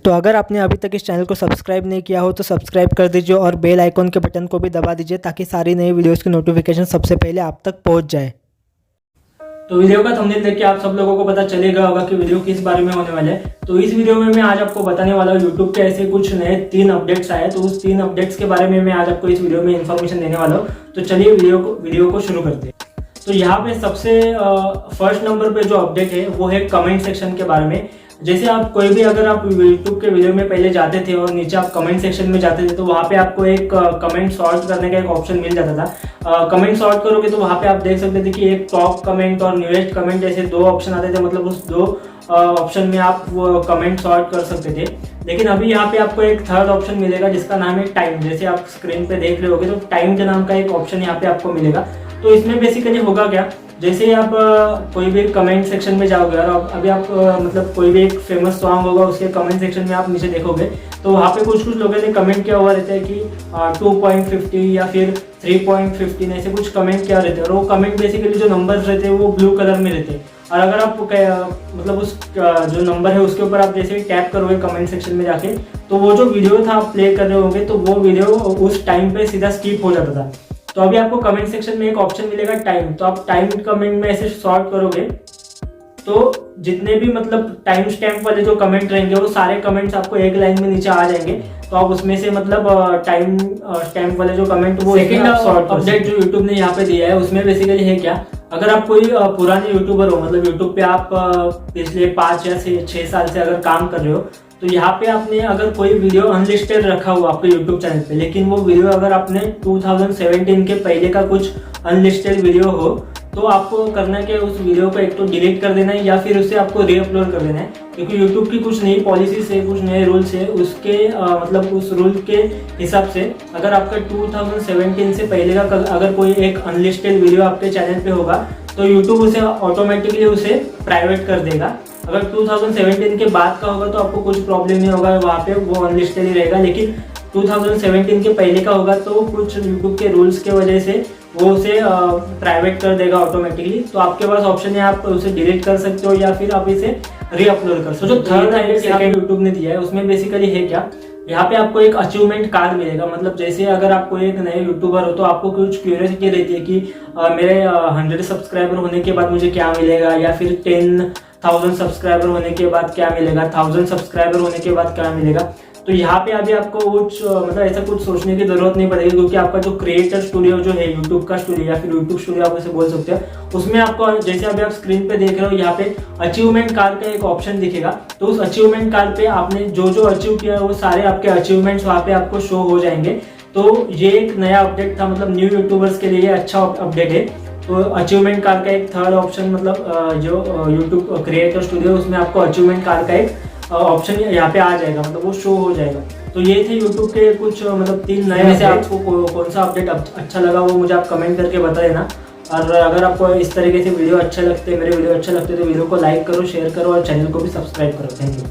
तो अगर आपने अभी तक इस चैनल को सब्सक्राइब नहीं किया हो तो सब्सक्राइब कर दीजिए और बेल आइकॉन के बटन को भी दबा दीजिए ताकि सारी नई वीडियोस की नोटिफिकेशन सबसे पहले आप तक पहुंच जाए। तो वीडियो का थंबनेल देख के आप सब लोगों को पता चलेगा होगा कि वीडियो किस बारे में होने वाला है। तो इस वीडियो में मैं आज आपको बताने वाला हूँ यूट्यूब के ऐसे कुछ नए 3 अपडेट्स आए, तो उस 3 अपडेट्स के बारे में मैं आज आपको इस वीडियो में इन्फॉर्मेशन देने वाला हूँ। तो चलिए वीडियो को शुरू करते हैं। तो यहाँ पे सबसे फर्स्ट नंबर पे जो अपडेट है वो है कमेंट सेक्शन के बारे में। जैसे आप कोई भी अगर आप यूट्यूब के वीडियो में पहले जाते थे और नीचे आप कमेंट सेक्शन में जाते थे तो वहाँ पे आपको एक कमेंट सॉर्ट करने का एक ऑप्शन मिल जाता था। कमेंट सॉर्ट करोगे तो वहाँ पे आप देख सकते थे कि एक टॉप कमेंट और न्यूएस्ट कमेंट जैसे 2 ऑप्शन आते थे, मतलब उस 2 ऑप्शन में आप वो कमेंट सॉर्ट कर सकते थे। लेकिन अभी यहाँ पे आपको एक थर्ड ऑप्शन मिलेगा जिसका नाम है टाइम। जैसे आप स्क्रीन पे देख रहे होगे तो टाइम के नाम का एक ऑप्शन यहाँ पे आपको मिलेगा। तो इसमें बेसिकली होगा क्या, जैसे आप कोई भी कमेंट सेक्शन में जाओगे और अभी आप मतलब कोई भी एक फेमस सॉन्ग होगा उसके कमेंट सेक्शन में आप नीचे देखोगे तो वहाँ पे कुछ लोगों ने कमेंट किया हुआ रहता है कि 2.50 या फिर 3.15 ऐसे कुछ कमेंट किया रहते हैं। और वो कमेंट बेसिकली जो नंबर्स रहते हैं वो ब्लू कलर में रहते हैं। और अगर आप मतलब उस जो नंबर है उसके ऊपर आप जैसे टैप करोगे कमेंट सेक्शन में जाके तो वो जो वीडियो था आप प्ले कर रहे होंगे तो वो वीडियो उस टाइम पे सीधा स्किप हो जाता था। तो अभी आपको कमेंट सेक्शन में एक ऑप्शन मिलेगा टाइम। तो आप टाइम कमेंट में ऐसे सॉर्ट करोगे तो जितने भी मतलब टाइम स्टैम्प वाले जो कमेंट रहेंगे वो सारे कमेंट्स आपको एक लाइन में नीचे आ जाएंगे। तो आप उसमें से मतलब टाइम स्टैम्प वाले जो कमेंट वो सेकंड अपडेट जो यूट्यूब ने यहाँ पे दिया है उसमें बेसिकली है क्या, अगर आप कोई पुराने यूट्यूबर हो, मतलब यूट्यूब पे आप पिछले 5 या 6 साल से अगर काम कर रहे हो तो यहाँ पे आपने अगर कोई वीडियो अनलिस्टेड रखा हुआ आपके यूट्यूब चैनल पे, लेकिन वो वीडियो अगर आपने 2017 के पहले का कुछ अनलिस्टेड वीडियो हो तो आपको करना है कि उस वीडियो को एक तो डिलीट कर देना है या फिर उसे आपको रीअपलोड कर देना है। क्योंकि यूट्यूब की कुछ नई पॉलिसीज है, कुछ नए रूल्स है, उसके मतलब उस रूल के हिसाब से अगर आपका 2017 से पहले का अगर कोई एक अनलिस्टेड वीडियो आपके चैनल पे होगा तो यूट्यूब उसे ऑटोमेटिकली उसे प्राइवेट कर देगा। अगर 2017 के बाद का होगा तो आपको कुछ प्रॉब्लम नहीं होगा, वहाँ पे वो अनलिस्टेड ही रहेगा। लेकिन 2017 के पहले का होगा तो कुछ यूट्यूब के रूल्स के वजह से वो उसे प्राइवेट कर देगा ऑटोमेटिकली। तो आपके पास ऑप्शन है, आप उसे डिलीट कर सकते हो या फिर आप इसे रीअपलोड कर सकते हो। जो थर्ड है यूट्यूब ने दिया है उसमें बेसिकली है क्या, यहाँ पे आपको एक अचीवमेंट कार्ड मिलेगा। मतलब जैसे अगर आप कोई एक नए यूट्यूबर हो तो आपको कुछ क्यूरियोसिटी रहती है कि मेरे 100 सब्सक्राइबर होने के बाद मुझे क्या मिलेगा, या फिर 10,000 सब्सक्राइबर होने के बाद क्या मिलेगा, 1000 सब्सक्राइबर होने के बाद क्या मिलेगा। तो यहाँ पे अभी आपको कुछ मतलब ऐसा कुछ सोचने की जरूरत नहीं पड़ेगी, क्योंकि आपका जो क्रिएटर स्टूडियो जो है यूट्यूब का स्टूडियो या फिर यूट्यूब स्टूडियो आप उसे बोल सकते हो, उसमें आपको जैसे अभी आप स्क्रीन पे देख रहे हो यहाँ पे अचीवमेंट कार्ड का एक ऑप्शन दिखेगा। तो उस अचीवमेंट कार्ड पे आपने जो जो अचीव किया वो सारे आपके अचीवमेंट्स वहाँ पे आपको शो हो जाएंगे। तो ये एक नया अपडेट था, मतलब न्यू यूट्यूबर्स के लिए अच्छा अपडेट है। तो अचीवमेंट कार्ड का एक थर्ड ऑप्शन मतलब जो यूट्यूब क्रिएटर स्टूडियो उसमें आपको अचीवमेंट कार्ड का एक ऑप्शन यहाँ पे आ जाएगा, मतलब वो शो हो जाएगा। तो ये थे यूट्यूब के कुछ मतलब 3 नए। में से आपको कौन सा अपडेट अच्छा लगा वो मुझे आप कमेंट करके बता देना। और अगर आपको इस तरीके से वीडियो अच्छे लगते हैं, मेरे वीडियो अच्छे लगते हैं तो वीडियो को लाइक करो, शेयर करो और चैनल को भी सब्सक्राइब करो। Thank you.